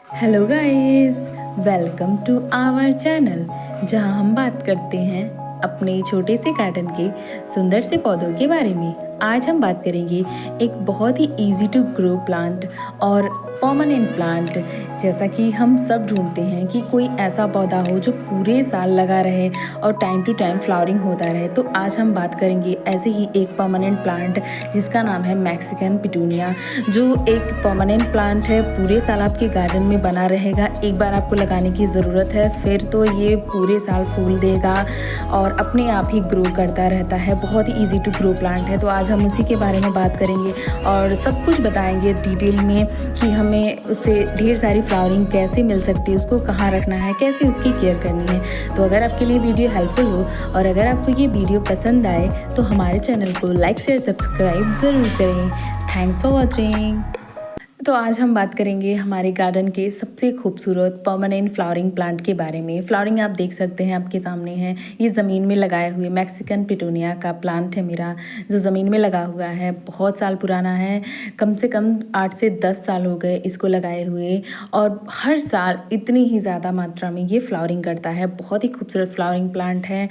Hello guys, welcome to our channel जहां हम बात करते हैं अपने छोटे से गार्डन के सुंदर से पौधों के बारे में। आज हम बात करेंगे एक बहुत ही इजी टू ग्रो प्लांट और परमानेंट प्लांट। जैसा कि हम सब ढूंढते हैं कि कोई ऐसा पौधा हो जो पूरे साल लगा रहे और टाइम टू टाइम फ्लावरिंग होता रहे, तो आज हम बात करेंगे ऐसे ही एक परमानेंट प्लांट जिसका नाम है मैक्सिकन पिटूनिया, जो एक परमानेंट प्लांट है, पूरे साल आपके गार्डन में बना रहेगा। एक बार आपको लगाने की ज़रूरत है, फिर तो ये पूरे साल फूल देगा और अपने आप ही ग्रो करता रहता है। बहुत ही इजी टू ग्रो प्लांट है, तो आज हम उसी के बारे में बात करेंगे और सब कुछ बताएंगे डिटेल में कि हमें उससे ढेर सारी फ्लावरिंग कैसे मिल सकती है, उसको कहाँ रखना है, कैसे उसकी केयर करनी है। तो अगर आपके लिए वीडियो हेल्पफुल हो और अगर आपको ये वीडियो पसंद आए तो हमारे चैनल को लाइक शेयर सब्सक्राइब ज़रूर करें। Thanks for watching. तो आज हम बात करेंगे हमारे गार्डन के सबसे खूबसूरत परमानेंट फ्लावरिंग प्लांट के बारे में। फ्लावरिंग आप देख सकते हैं, आपके सामने है। ये ज़मीन में लगाए हुए मैक्सिकन पिटूनिया का प्लांट है मेरा, जो ज़मीन में लगा हुआ है। बहुत साल पुराना है, कम से कम 8 से 10 साल हो गए इसको लगाए हुए, और हर साल इतनी ही ज़्यादा मात्रा में ये फ्लावरिंग करता है। बहुत ही खूबसूरत फ्लावरिंग प्लांट है।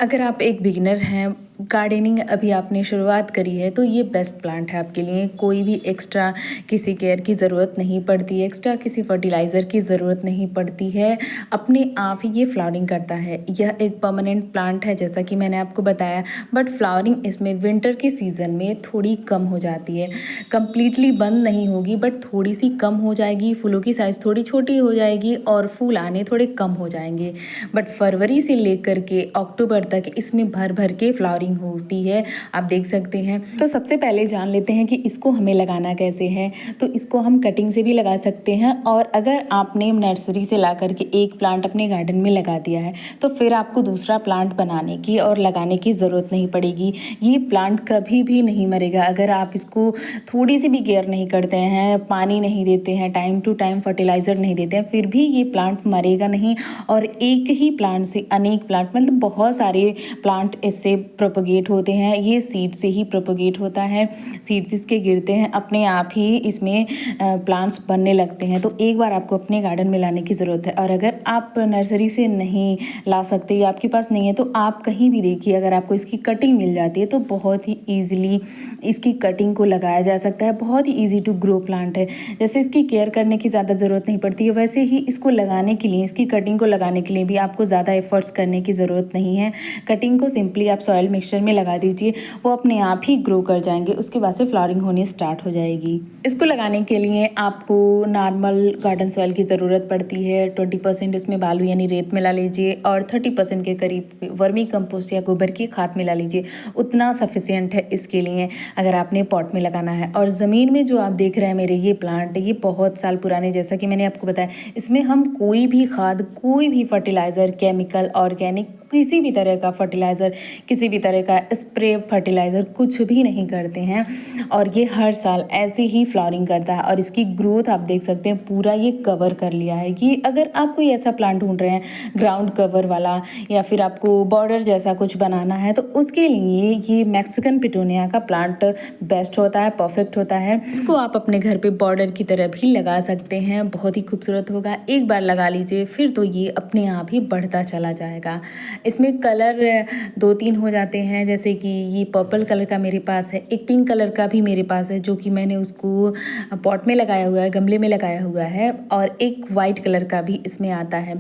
अगर आप एक बिगिनर हैं, गार्डनिंग अभी आपने शुरुआत करी है, तो ये बेस्ट प्लांट है आपके लिए। कोई भी एक्स्ट्रा किसी केयर की ज़रूरत नहीं पड़ती है, एक्स्ट्रा किसी फर्टिलाइज़र की ज़रूरत नहीं पड़ती है, अपने आप ही ये फ्लावरिंग करता है। यह एक परमानेंट प्लांट है जैसा कि मैंने आपको बताया, बट फ्लावरिंग इसमें विंटर के सीज़न में थोड़ी कम हो जाती है। कंप्लीटली बंद नहीं होगी, बट थोड़ी सी कम हो जाएगी। फूलों की साइज़ थोड़ी छोटी हो जाएगी और फूल आने थोड़े कम हो जाएंगे। बट फरवरी से लेकर के अक्टूबर तक इसमें भर भर के फ्लावरिंग होती है, आप देख सकते हैं। तो सबसे पहले जान लेते हैं कि इसको हमें लगाना कैसे है। तो इसको हम कटिंग से भी लगा सकते हैं, और अगर आपने नर्सरी से ला करके एक प्लांट अपने गार्डन में लगा दिया है तो फिर आपको दूसरा प्लांट बनाने की और लगाने की ज़रूरत नहीं पड़ेगी। ये प्लांट कभी भी नहीं मरेगा अगर आप इसको थोड़ी सी भी केयर नहीं करते हैं, पानी नहीं देते हैं, टाइम टू टाइम फर्टिलाइज़र नहीं देते हैं, फिर भी ये प्लांट मरेगा नहीं। और एक ही प्लांट से अनेक प्लांट, मतलब बहुत सारे प्लांट इससे प्रोपोगेट होते हैं। ये सीड से ही प्रोपोगेट होता है, सीड्स इसके गिरते हैं, अपने आप ही इसमें प्लांट्स बनने लगते हैं। तो एक बार आपको अपने गार्डन में लाने की ज़रूरत है। और अगर आप नर्सरी से नहीं ला सकते या आपके पास नहीं है, तो आप कहीं भी देखिए, अगर आपको इसकी कटिंग मिल जाती है तो बहुत ही ईजिली इसकी कटिंग को लगाया जा सकता है। बहुत ही ईजी टू ग्रो प्लांट है। जैसे इसकी केयर करने की ज़्यादा ज़रूरत नहीं पड़ती है, वैसे ही इसको लगाने के लिए, इसकी कटिंग को लगाने के लिए भी आपको ज़्यादा एफर्ट्स करने की ज़रूरत नहीं है। कटिंग को सिंपली आप सॉइल मिक्सचर में लगा दीजिए, वो अपने आप ही ग्रो कर जाएंगे। उसके बाद से फ्लावरिंग होनी स्टार्ट हो जाएगी। इसको लगाने के लिए आपको नॉर्मल गार्डन सॉइल की ज़रूरत पड़ती है। 20% इसमें बालू यानी रेत मिला लीजिए और 30% के करीब वर्मी कंपोस्ट या गोबर की खाद मिला लीजिए। उतना सफिशिएंट है इसके लिए अगर आपने पॉट में लगाना है। और ज़मीन में जो आप देख रहे हैं मेरे ये प्लांट, ये बहुत साल पुराने, जैसा कि मैंने आपको बताया, इसमें हम कोई भी खाद, कोई भी फर्टिलाइज़र, केमिकल, ऑर्गेनिक, किसी भी तरह का फर्टिलाइज़र, किसी भी तरह का स्प्रे फर्टिलाइज़र कुछ भी नहीं करते हैं। और ये हर साल ऐसे ही फ्लावरिंग करता है। और इसकी ग्रोथ आप देख सकते हैं, पूरा ये कवर कर लिया है। कि अगर आप कोई ऐसा प्लांट ढूंढ रहे हैं ग्राउंड कवर वाला, या फिर आपको बॉर्डर जैसा कुछ बनाना है, तो उसके लिए ये मैक्सिकन पिटूनिया का प्लांट बेस्ट होता है, परफेक्ट होता है। इसको आप अपने घर पे बॉर्डर की तरह भी लगा सकते हैं, बहुत ही खूबसूरत होगा। एक बार लगा लीजिए, फिर तो ये अपने आप ही बढ़ता चला जाएगा। इसमें कलर 2-3 हो जाते हैं, जैसे कि ये पर्पल कलर का मेरे पास है, एक पिंक कलर का भी मेरे पास है, जो कि मैंने उसको पॉट में लगाया हुआ है, गमले में लगाया हुआ है, और एक वाइट कलर का भी इसमें आता है।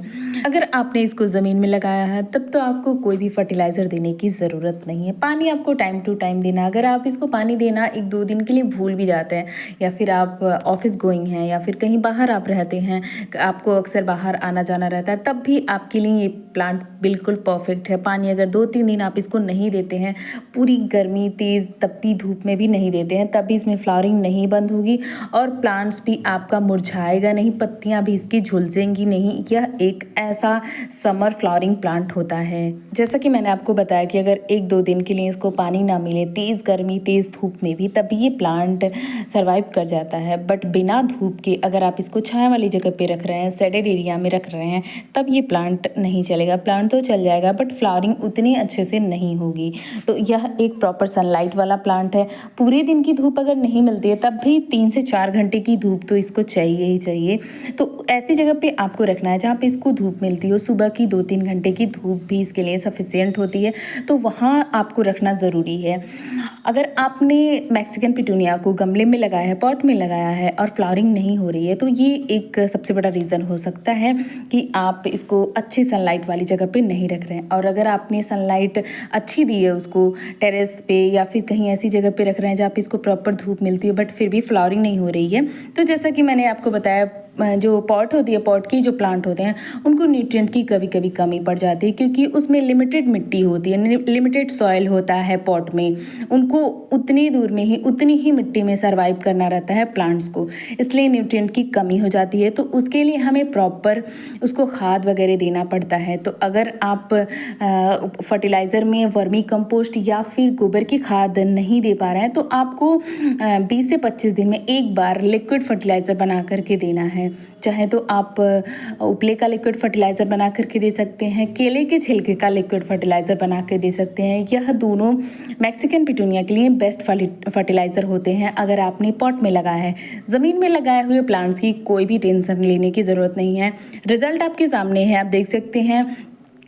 अगर आपने इसको ज़मीन में लगाया है तब तो आपको कोई भी फर्टिलाइज़र देने की ज़रूरत नहीं है। पानी आपको टाइम टू टाइम देना। अगर आप इसको पानी देना 1-2 दिन के लिए भूल भी जाते हैं, या फिर आप ऑफिस गोइंग हैं, या फिर कहीं बाहर आप रहते हैं, आपको अक्सर बाहर आना जाना रहता है, तब भी आपके लिए ये प्लांट बिल्कुल परफेक्ट है। पानी अगर 2-3 दिन आप इसको नहीं देते हैं, पूरी गर्मी, तेज़ तपती धूप में भी नहीं देते हैं, तब भी इसमें फ्लावरिंग नहीं बंद होगी और प्लांट्स भी आपका मुरझाएगा नहीं, पत्तियां भी इसकी झुलसेंगी नहीं। यह एक ऐसा समर फ्लावरिंग प्लांट होता है। जैसा कि मैंने आपको बताया कि अगर 1-2 दिन के लिए इसको पानी ना मिले, तेज़ गर्मी, तेज़ धूप में भी, तब ये प्लांट सर्वाइव कर जाता है। बट बिना धूप के अगर आप इसको छाया वाली जगह पे रख रहे हैं, शेडेड एरिया में रख रहे हैं, तब ये प्लांट नहीं चलेगा। प्लांट तो चल जाएगा, बट फ्लावरिंग उतनी अच्छे से नहीं होगी। होंगी। तो यह एक प्रॉपर सनलाइट वाला प्लांट है। पूरे दिन की धूप अगर नहीं मिलती है तब भी 3 से 4 घंटे की धूप तो इसको चाहिए ही चाहिए। तो ऐसी जगह पे आपको रखना है जहाँ पे इसको धूप मिलती हो। सुबह की 2-3 घंटे की धूप भी इसके लिए सफिशिएंट होती है, तो वहाँ आपको रखना ज़रूरी है। अगर आपने मैक्सिकन पिटूनिया को गमले में लगाया है, पॉट में लगाया है और फ्लावरिंग नहीं हो रही है, तो ये एक सबसे बड़ा रीज़न हो सकता है कि आप इसको अच्छी सनलाइट वाली जगह पे नहीं रख रहे हैं। और अगर आपने सनलाइट अच्छी दी है उसको, टेरेस पे या फिर कहीं ऐसी जगह पे रख रहे हैं जहाँ पे इसको प्रॉपर धूप मिलती है बट फिर भी फ्लावरिंग नहीं हो रही है, तो जैसा कि मैंने आपको बताया, जो पॉट होती है, पॉट की जो प्लांट होते हैं उनको न्यूट्रिएंट की कभी कभी कमी पड़ जाती है, क्योंकि उसमें लिमिटेड मिट्टी होती है, लिमिटेड सॉइल होता है पॉट में। उनको उतनी दूर में ही, उतनी ही मिट्टी में सर्वाइव करना रहता है प्लांट्स को, इसलिए न्यूट्रिएंट की कमी हो जाती है। तो उसके लिए हमें प्रॉपर उसको खाद वगैरह देना पड़ता है। तो अगर आप फर्टिलाइज़र में वर्मी कंपोस्ट या फिर गोबर की खाद नहीं दे पा रहे हैं, तो आपको 20 से 25 दिन में एक बार लिक्विड फर्टिलाइज़र बना करके देना है। चाहे तो आप उपले का लिक्विड फर्टिलाइज़र बना करके दे सकते हैं, केले के छिलके का लिक्विड फर्टिलाइज़र बना के दे सकते हैं। यह दोनों मैक्सिकन पिटूनिया के लिए बेस्ट फर्टिलाइज़र होते हैं अगर आपने पॉट में लगाया है। ज़मीन में लगाए हुए प्लांट्स की कोई भी टेंशन लेने की ज़रूरत नहीं है। रिजल्ट आपके सामने है, आप देख सकते हैं।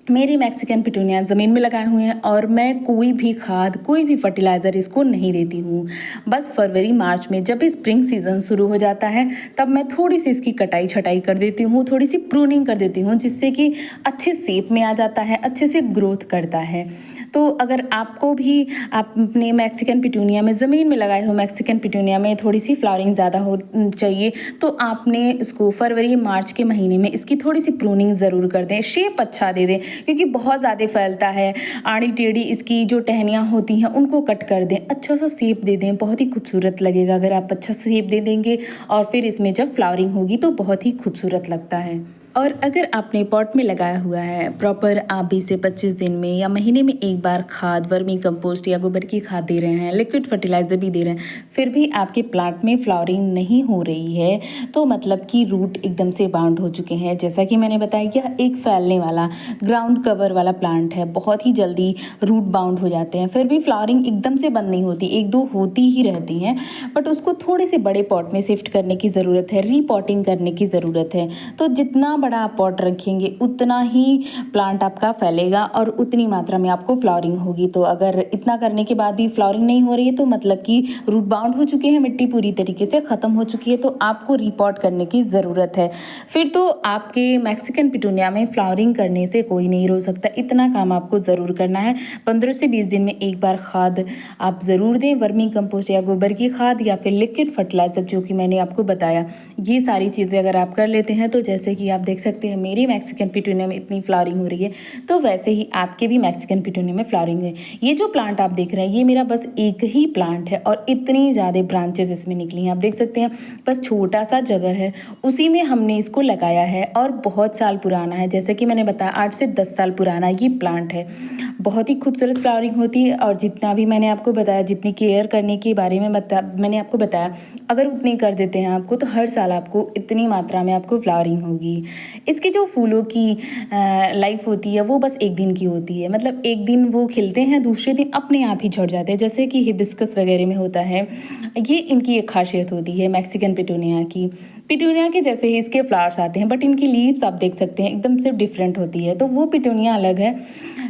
मेरी मैक्सिकन पिटूनिया ज़मीन में लगाए हुए हैं और मैं कोई भी खाद, कोई भी फर्टिलाइज़र इसको नहीं देती हूँ। बस फरवरी मार्च में जब स्प्रिंग सीज़न शुरू हो जाता है तब मैं थोड़ी सी इसकी कटाई छटाई कर देती हूँ, थोड़ी सी प्रूनिंग कर देती हूँ, जिससे कि अच्छे शेप में आ जाता है, अच्छे से ग्रोथ करता है। तो अगर आपको भी आप अपने मैक्सिकन पिटूनिया में, ज़मीन में लगाए हो मैक्सिकन पिटूनिया में थोड़ी सी फ्लावरिंग ज़्यादा हो चाहिए, तो आपने इसको फरवरी मार्च के महीने में इसकी थोड़ी सी प्रूनिंग ज़रूर कर दें, शेप अच्छा दे दें, क्योंकि बहुत ज़्यादा फैलता है। आड़ी टेढ़ी इसकी जो टहनियाँ होती हैं उनको कट कर दें, अच्छा सा शेप दे दें, बहुत ही खूबसूरत लगेगा अगर आप अच्छा शेप दे देंगे। और फिर इसमें जब फ्लावरिंग होगी तो बहुत ही खूबसूरत लगता है। और अगर आपने पॉट में लगाया हुआ है, प्रॉपर आप 20 से 25 दिन में या महीने में एक बार खाद, वर्मी कंपोस्ट या गोबर की खाद दे रहे हैं, लिक्विड फर्टिलाइज़र भी दे रहे हैं, फिर भी आपके प्लांट में फ्लावरिंग नहीं हो रही है, तो मतलब कि रूट एकदम से बाउंड हो चुके हैं। जैसा कि मैंने बताया, यह एक फैलने वाला ग्राउंड कवर वाला प्लांट है, बहुत ही जल्दी रूट बाउंड हो जाते हैं। फिर भी फ्लावरिंग एकदम से बंद नहीं होती, 1-2 होती ही रहती हैं, बट उसको थोड़े से बड़े पॉट में शिफ्ट करने की ज़रूरत है, रीपॉटिंग करने की ज़रूरत है। तो जितना बड़ा आप पॉट रखेंगे उतना ही प्लांट आपका फैलेगा और उतनी मात्रा में आपको फ्लावरिंग होगी। तो अगर इतना करने के बाद भी फ्लावरिंग नहीं हो रही है तो मतलब कि रूट बाउंड हो चुके हैं, मिट्टी पूरी तरीके से ख़त्म हो चुकी है, तो आपको रिपॉट करने की ज़रूरत है। फिर तो आपके मैक्सिकन पिटूनिया में फ्लावरिंग करने से कोई नहीं रोक सकता। इतना काम आपको ज़रूर करना है। 15 से 20 दिन में एक बार खाद आप ज़रूर दें, वर्मी कंपोस्ट या गोबर की खाद या फिर लिक्विड फर्टिलाइज़र, जो कि मैंने आपको बताया। ये सारी चीज़ें अगर आप कर लेते हैं तो जैसे कि आप देख सकते हैं मेरी मैक्सिकन पिटूनिया में इतनी फ्लावरिंग हो रही है, तो वैसे ही आपके भी मैक्सिकन पिटूनिया में फ्लावरिंग है। ये जो प्लांट आप देख रहे हैं, ये मेरा बस एक ही प्लांट है और इतनी ज़्यादा ब्रांचेस इसमें निकली हैं, आप देख सकते हैं। बस छोटा सा जगह है, उसी में हमने इसको लगाया है और बहुत साल पुराना है। जैसे कि मैंने बताया, 8 से 10 साल पुराना ये प्लांट है। बहुत ही खूबसूरत फ्लावरिंग होती है और जितना भी मैंने आपको बताया, जितनी केयर करने के बारे में मैंने आपको बताया, अगर उतनी कर देते हैं आपको, तो हर साल आपको इतनी मात्रा में आपको फ्लावरिंग होगी। इसकी जो फूलों की लाइफ होती है वो बस एक दिन की होती है, मतलब एक दिन वो खिलते हैं, दूसरे दिन अपने आप ही झड़ जाते हैं, जैसे कि हिबिस्कस वगैरह में होता है। ये इनकी एक खासियत होती है मैक्सिकन पिटूनिया की। पिटूनिया के जैसे ही इसके फ्लावर्स आते हैं, बट इनकी लीव्स आप देख सकते हैं एकदम से डिफरेंट होती है। तो वो पिटूनिया अलग है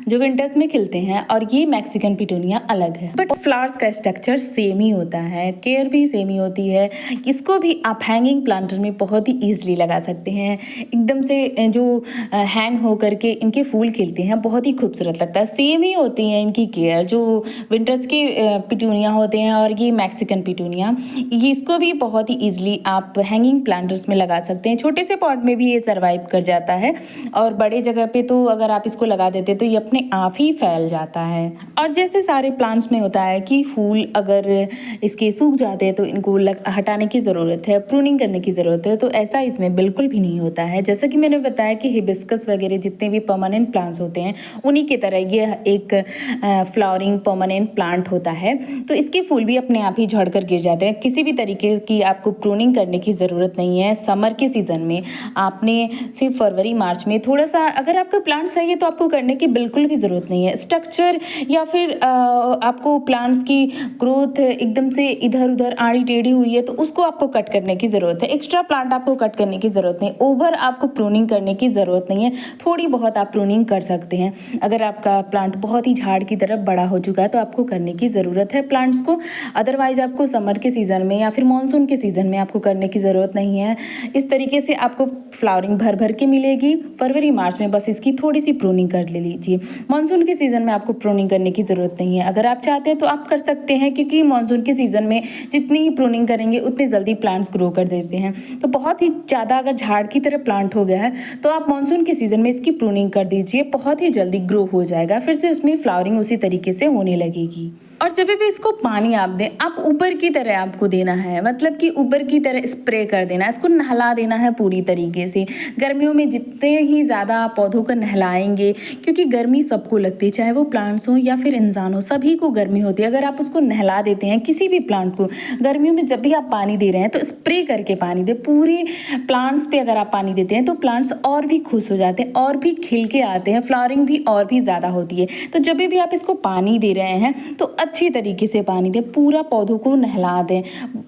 जो विंटर्स में खिलते हैं और ये मैक्सिकन पिटूनिया अलग है, बट फ्लावर्स का स्ट्रक्चर सेम ही होता है, केयर भी सेम ही होती है। इसको भी आप हैंगिंग प्लांटर में बहुत ही ईजिली लगा सकते हैं। एकदम से जो हैंग हो करके इनके फूल खिलते हैं, बहुत ही खूबसूरत लगता है। सेम ही होती है इनकी केयर, जो विंटर्स के पिटूनिया होते हैं और ये मैक्सिकन पिटूनिया, ये इसको भी बहुत ही ईजिली आप हैंगिंग प्लांटर्स में लगा सकते हैं। छोटे से पॉट में भी ये सर्वाइव कर जाता है और बड़े जगह पे तो अगर आप इसको लगा देते तो ये अपने आप ही फैल जाता है। और जैसे सारे प्लांट्स में होता है कि फूल अगर इसके सूख जाते हैं तो इनको हटाने की ज़रूरत है, प्रूनिंग करने की ज़रूरत है, तो ऐसा इसमें बिल्कुल भी नहीं होता है। जैसा कि मैंने बताया कि हिबिस्कस वगैरह जितने भी परमानेंट प्लांट्स होते हैं, उन्हीं की तरह ये एक फ्लावरिंग परमानेंट प्लांट होता है। तो इसके फूल भी अपने आप ही झड़ कर गिर जाते हैं, किसी भी तरीके की आपको प्रूनिंग करने की ज़रूरत नहीं है। समर के सीज़न में आपने सिर्फ फरवरी मार्च में थोड़ा सा, अगर आपका प्लांट सही है तो आपको करने की बिल्कुल बिल्कुल भी ज़रूरत नहीं है। स्ट्रक्चर या फिर आपको प्लांट्स की ग्रोथ एकदम से इधर-उधर आड़ी-टेढ़ी हुई है तो उसको आपको कट करने की ज़रूरत है। एक्स्ट्रा प्लांट आपको कट करने की ज़रूरत नहीं, ओवर आपको प्रूनिंग करने की ज़रूरत नहीं है। थोड़ी बहुत आप प्रूनिंग कर सकते हैं। अगर आपका प्लांट बहुत ही झाड़ की तरफ बड़ा हो चुका है तो आपको करने की ज़रूरत है प्लांट्स को। अदरवाइज़ आपको समर के सीज़न में या फिर मानसून के सीज़न में आपको करने की ज़रूरत नहीं है। इस तरीके से आपको फ्लावरिंग भर-भर के मिलेगी। फरवरी मार्च में बस इसकी थोड़ी-सी प्रूनिंग कर ले लीजिए। मानसून के सीज़न में आपको प्रूनिंग करने की ज़रूरत नहीं है। अगर आप चाहते हैं तो आप कर सकते हैं, क्योंकि मानसून के सीज़न में जितनी ही प्रूनिंग करेंगे उतनी जल्दी प्लांट्स ग्रो कर देते हैं। तो बहुत ही ज़्यादा अगर झाड़ की तरह प्लांट हो गया है तो आप मानसून के सीज़न में इसकी प्रूनिंग कर दीजिए, बहुत ही जल्दी ग्रो हो जाएगा। फिर से उसमें फ्लावरिंग उसी तरीके से होने लगेगी। और जब भी इसको पानी आप दें, आप ऊपर की तरह आपको देना है, मतलब कि ऊपर की तरह स्प्रे कर देना है, इसको नहला देना है पूरी तरीके से। गर्मियों में जितने ही ज़्यादा आप पौधों को नहलाएंगे, क्योंकि गर्मी सबको लगती है, चाहे वो प्लांट्स हो या फिर इंसान हो, सभी को गर्मी होती है। अगर आप उसको नहला देते हैं किसी भी प्लांट को, गर्मियों में जब भी आप पानी दे रहे हैं तो स्प्रे करके पानी दें। पूरे प्लांट्स पे अगर आप पानी देते हैं तो प्लांट्स और भी खुश हो जाते हैं और भी खिल के आते हैं, फ्लावरिंग भी और भी ज़्यादा होती है। तो जब भी आप इसको पानी दे रहे हैं तो अच्छी तरीके से पानी दें, पूरा पौधों को नहला दें।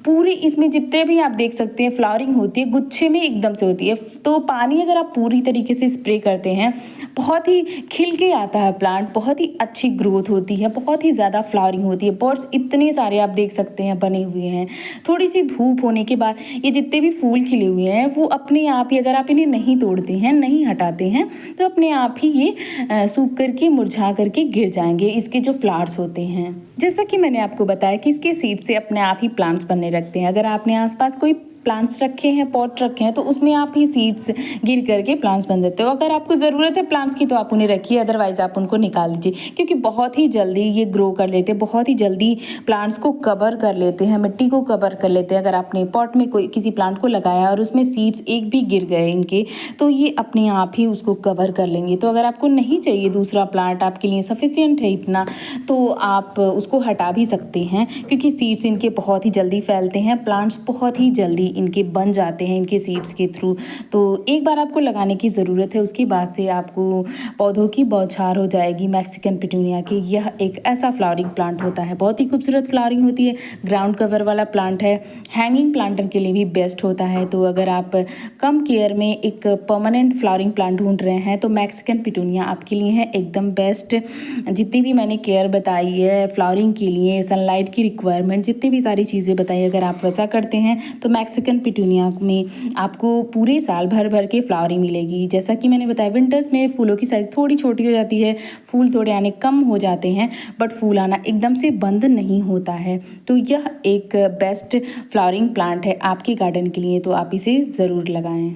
पूरी इसमें जितने भी आप देख सकते हैं फ्लावरिंग होती है, गुच्छे में एकदम से होती है। तो पानी अगर आप पूरी तरीके से स्प्रे करते हैं, बहुत ही खिल के आता है प्लांट, बहुत ही अच्छी ग्रोथ होती है, बहुत ही ज़्यादा फ्लावरिंग होती है। बर्ड्स इतने सारे आप देख सकते हैं बने हुए हैं। थोड़ी सी धूप होने के बाद ये जितने भी फूल खिले हुए हैं वो अपने आप ही, अगर आप इन्हें नहीं तोड़ते हैं, नहीं हटाते हैं, तो अपने आप ही ये सूख करके मुरझा करके गिर जाएंगे, इसके जो फ्लावर्स होते हैं। जैसा कि मैंने आपको बताया कि इसके सीड से अपने आप ही प्लांट्स बनने लगते हैं। अगर आपने आसपास कोई प्लांट्स रखे हैं, पॉट रखे हैं, तो उसमें आप ही सीड्स गिर करके प्लांट्स बन जाते हो। अगर आपको ज़रूरत है प्लांट्स की तो आप उन्हें रखिए, अदरवाइज़ आप उनको निकाल दीजिए, क्योंकि बहुत ही जल्दी ये ग्रो कर लेते हैं, बहुत ही जल्दी प्लांट्स को कवर कर लेते हैं, मिट्टी को कवर कर लेते हैं। अगर आपने पॉट में कोई किसी प्लांट को लगाया और उसमें सीड्स एक भी गिर गए इनके, तो ये अपने आप ही उसको कवर कर लेंगे। तो अगर आपको नहीं चाहिए दूसरा प्लांट, आपके लिए सफिशिएंट है इतना, तो आप उसको हटा भी सकते हैं, क्योंकि सीड्स इनके बहुत ही जल्दी फैलते हैं, प्लांट्स बहुत ही जल्दी इनके बन जाते हैं इनके सीड्स के थ्रू। तो एक बार आपको लगाने की ज़रूरत है, उसके बाद से आपको पौधों की बौछार हो जाएगी। मैक्सिकन पिटूनिया की यह एक ऐसा फ्लावरिंग प्लांट होता है, बहुत ही खूबसूरत फ्लावरिंग होती है, ग्राउंड कवर वाला प्लांट है, हैंगिंग प्लांटर के लिए भी बेस्ट होता है। तो अगर आप कम केयर में एक परमानेंट फ्लावरिंग प्लांट ढूंढ रहे हैं तो मैक्सिकन पिटूनिया आपके लिए है एकदम बेस्ट। जितनी भी मैंने केयर बताई है फ्लावरिंग के लिए, सनलाइट की रिक्वायरमेंट, जितनी भी सारी चीज़ें बताई, अगर आप वैसा करते हैं तो मैक्सिकन पिटूनिया में आपको पूरे साल भर भर के फ्लावरिंग मिलेगी। जैसा कि मैंने बताया, विंटर्स में फूलों की साइज़ थोड़ी छोटी हो जाती है, फूल थोड़े आने कम हो जाते हैं, बट फूल आना एकदम से बंद नहीं होता है। तो यह एक बेस्ट फ्लावरिंग प्लांट है आपके गार्डन के लिए, तो आप इसे ज़रूर लगाएं।